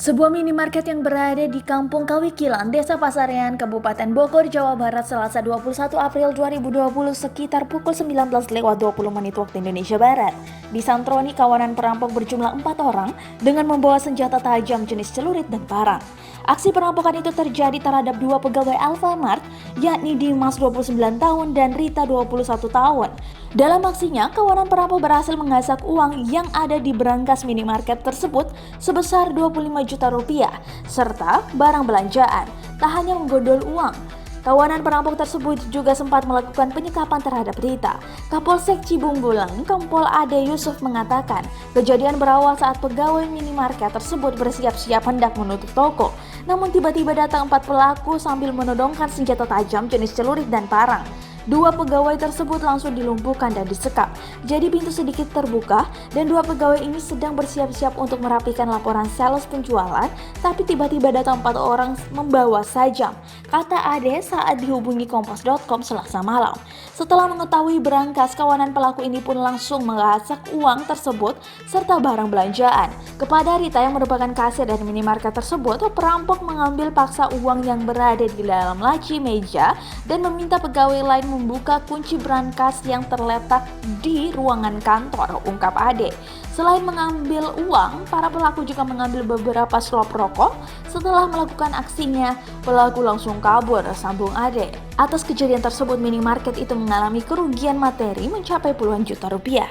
Sebuah minimarket yang berada di Kampung Kawikilan, Desa Pasarean, Kabupaten Bogor, Jawa Barat, Selasa 21 April 2020 sekitar pukul 19.20 waktu Indonesia Barat. Disantroni kawanan perampok berjumlah 4 orang dengan membawa senjata tajam jenis celurit dan parang. Aksi perampokan itu terjadi terhadap 2 pegawai Alfamart, yakni Dimas 29 tahun dan Rita 21 tahun. Dalam aksinya, kawanan perampok berhasil menggasak uang yang ada di berangkas minimarket tersebut sebesar 25 juta rupiah, serta barang belanjaan. Tak hanya menggondol uang, kawanan perampok tersebut juga sempat melakukan penyekapan terhadap Rita. Kapolsek Cibunggulang, Kompol Ade Yusuf mengatakan, kejadian berawal saat pegawai minimarket tersebut bersiap-siap hendak menutup toko. Namun tiba-tiba datang 4 pelaku sambil menodongkan senjata tajam jenis celurit dan parang. 2 pegawai tersebut langsung dilumpuhkan dan disekap. Jadi pintu sedikit terbuka dan 2 pegawai ini sedang bersiap-siap untuk merapikan laporan sales penjualan, tapi tiba-tiba datang 4 orang membawa sajam, kata Ade saat dihubungi Kompas.com Selasa malam. Setelah mengetahui berangkas, kawanan pelaku ini pun langsung menggasak uang tersebut serta barang belanjaan. Kepada Rita yang merupakan kasir dari minimarket tersebut, perampok mengambil paksa uang yang berada di dalam laci meja dan meminta pegawai lain membuka kunci brankas yang terletak di ruangan kantor, ungkap Ade. Selain mengambil uang, para pelaku juga mengambil beberapa slop rokok. Setelah melakukan aksinya, pelaku langsung kabur, sambung Ade. Atas kejadian tersebut, minimarket itu mengalami kerugian materi mencapai puluhan juta rupiah.